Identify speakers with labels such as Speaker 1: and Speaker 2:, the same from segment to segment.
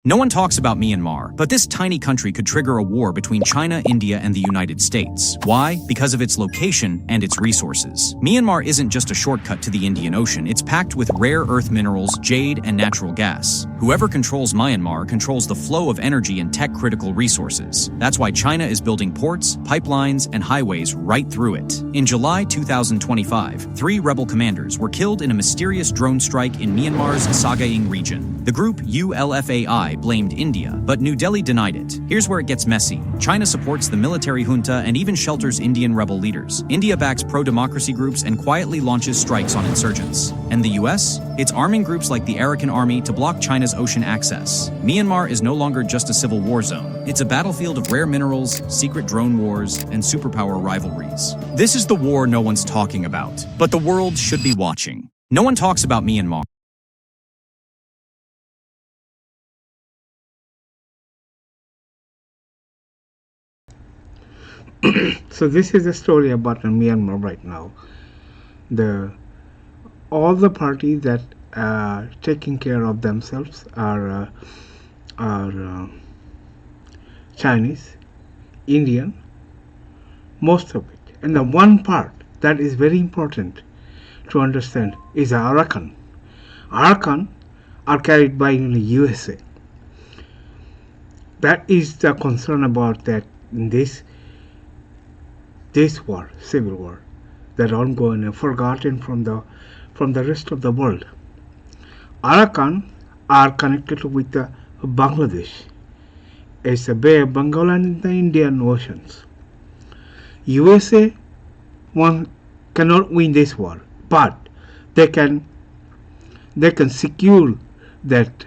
Speaker 1: No one talks about Myanmar, but this tiny country could trigger a war between China, India, and the United States. Why? Because of its location and its resources. Myanmar isn't just a shortcut to the Indian Ocean, it's packed with rare earth minerals, jade, and natural gas. Whoever controls Myanmar controls the flow of energy and tech-critical resources. That's why China is building ports, pipelines, and highways right through it. In July 2025, 3 rebel commanders were killed in a mysterious drone strike in Myanmar's Sagaing region. The group ULFAI blamed India, but New Delhi denied it. Here's where it gets messy. China supports the military junta and even shelters Indian rebel leaders. India backs pro-democracy groups and quietly launches strikes on insurgents. And the US? It's arming groups like the Arakan Army to block China's ocean access. Myanmar is no longer just a civil war zone. It's a battlefield of rare minerals, secret drone wars, and superpower rivalries. This is the war no one's talking about, but the world should be watching. No one talks about Myanmar.
Speaker 2: So this is a story about Myanmar right now. All the parties that are taking care of themselves are Chinese, Indian, most of it. And the one part that is very important to understand is Arakan. Arakan are carried by USA. That is the concern about that in this war, civil war, that ongoing and forgotten from the rest of the world. Arakan are connected with the Bangladesh. It's the Bay of Bengal and the Indian Oceans. USA cannot win this war, but they can secure that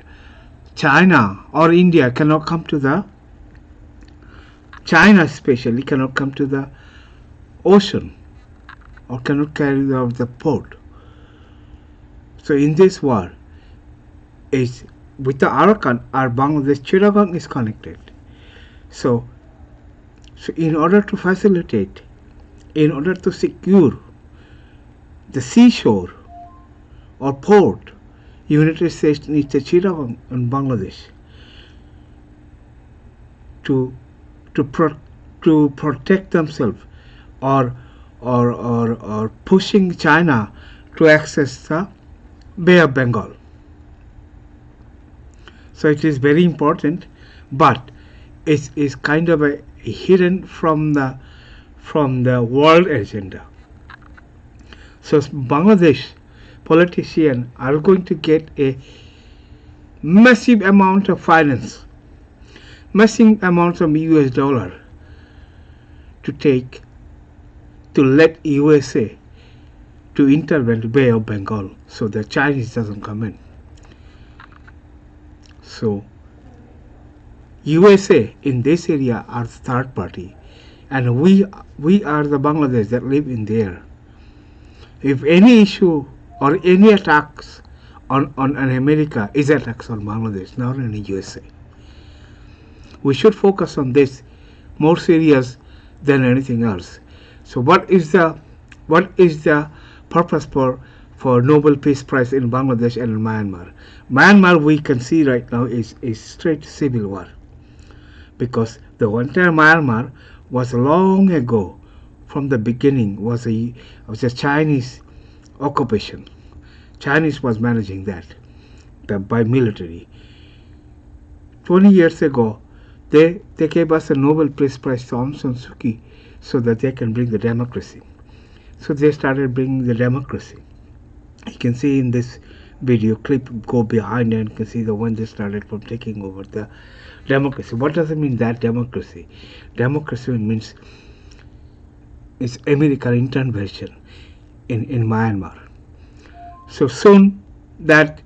Speaker 2: China or India cannot come to the China especially cannot come to the ocean or cannot carry out the port. So in this war, is with the Arakan or Bangladesh, Chittagong is connected. So in order to facilitate, in order to secure the seashore or port, United States needs the Chittagong and Bangladesh to protect themselves or pushing China to access the Bay of Bengal. So it is very important, but it is kind of a hidden from the world agenda. So Bangladesh politicians are going to get a massive amount of finance, massive amounts of US dollar to let USA to intervene the Bay of Bengal so the Chinese doesn't come in. So USA in this area are the third party, and we are the Bangladesh that live in there. If any issue or any attacks on America is attacks on Bangladesh, not on the USA. We should focus on this more serious than anything else. So what is the purpose for Nobel Peace Prize in Bangladesh and in Myanmar? Myanmar, we can see right now, is straight civil war, because the entire Myanmar was long ago, from the beginning, was a Chinese occupation. Chinese was managing that by military. 20 years ago, they gave us a Nobel Peace Prize to Aung San Suu Kyi so that they can bring the democracy. So they started bringing the democracy. You can see in this video clip, go behind and you can see the when they started from taking over the democracy. What does it mean, that democracy? Democracy means it's American intervention in Myanmar. So soon that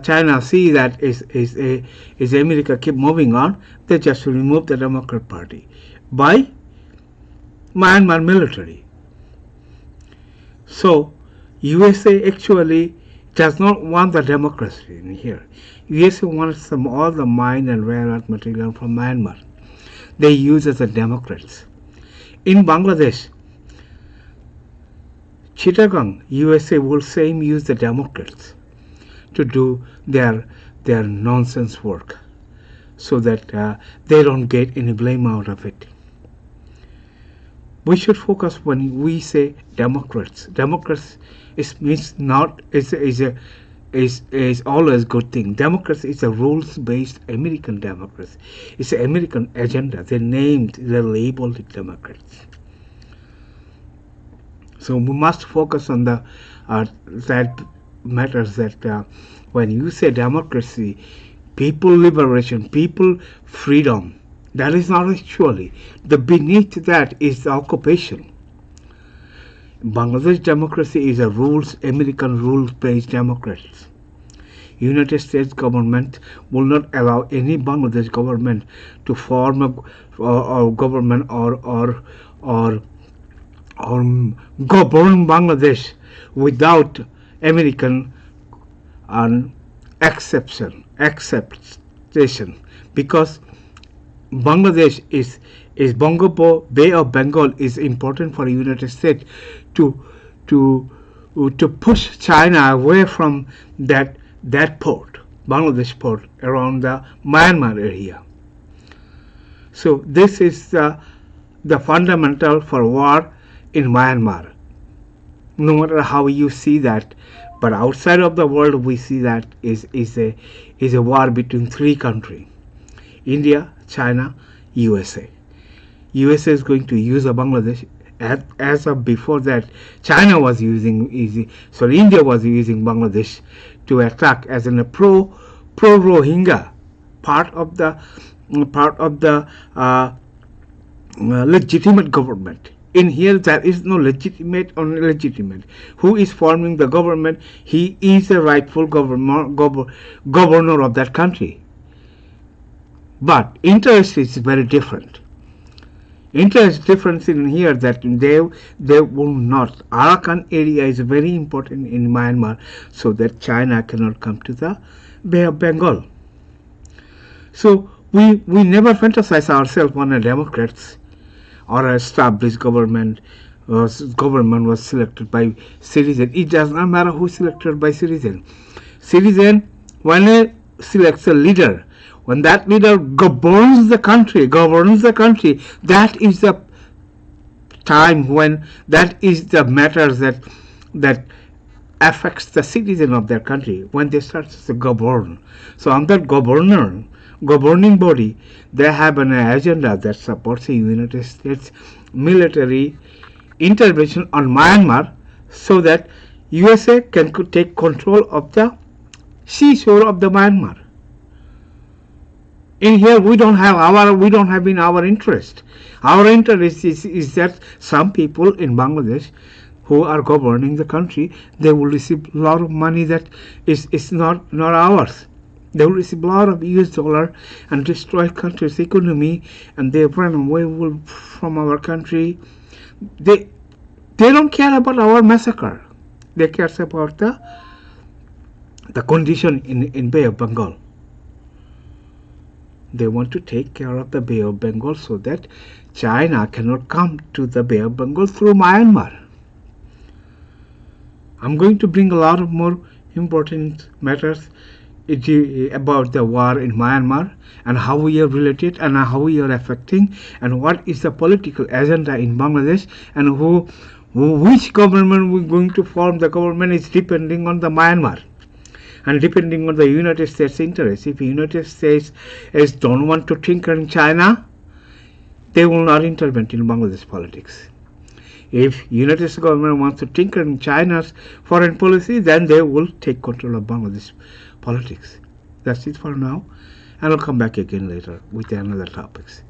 Speaker 2: China see that is America keep moving on, they just remove the Democrat Party by Myanmar military. So USA actually does not want the democracy in here. USA wants all the mine and rare earth material from Myanmar. They use as the Democrats. In Bangladesh, Chittagong, USA will use the Democrats to do their nonsense work. so that they don't get any blame out of it. We should focus when we say Democrats. Democrats means not is always good thing. Democracy is a rules-based American democracy. It's an American agenda. They labeled it Democrats. So we must focus on the that matters that when you say democracy, people liberation, people freedom, that is not actually. The beneath that is the occupation. Bangladesh democracy is a American rules-based democracy. United States government will not allow any Bangladesh government to form a government or govern Bangladesh without American acceptation, because Bangladesh is Bongobo Bay of Bengal is important for the United States to push China away from that port, Bangladesh port around the Myanmar area. So this is the fundamental for war in Myanmar. No matter how you see that, but outside of the world we see that is a war between three countries: India, China, USA. USA is going to use Bangladesh. As of before that, India was using Bangladesh to attack as a pro Rohingya part of the legitimate government. In here, there is no legitimate or illegitimate. Who is forming the government? He is the rightful governor of that country. But interest is very different. Interest difference in here that they will not. Arakan area is very important in Myanmar, so that China cannot come to the Bay of Bengal. So we never fantasize ourselves on a Democrats or an established government. Government was selected by citizen. It does not matter who selected by citizen. Citizen, when it selects a leader, when that leader governs the country, that is the time when that is the matters that affects the citizen of their country, when they start to govern. So on that governing body, they have an agenda that supports the United States military intervention on Myanmar, so that USA can take control of the seashore of the Myanmar. In here, we don't have in our interest. Our interest is that some people in Bangladesh who are governing the country, they will receive a lot of money that is not ours. They will receive a lot of US dollar and destroy country's economy, and they run away from our country. They don't care about our massacre. They care about the condition in Bay of Bengal. They want to take care of the Bay of Bengal so that China cannot come to the Bay of Bengal through Myanmar. I'm going to bring a lot of more important matters about the war in Myanmar and how we are related and how we are affecting and what is the political agenda in Bangladesh and which government we're going to form. The government is depending on the Myanmar and depending on the United States interest. If the United States don't want to tinker in China, they will not intervene in Bangladesh politics. If United States government wants to tinker in China's foreign policy, then they will take control of Bangladesh politics. That's it for now, and I'll come back again later with another topics.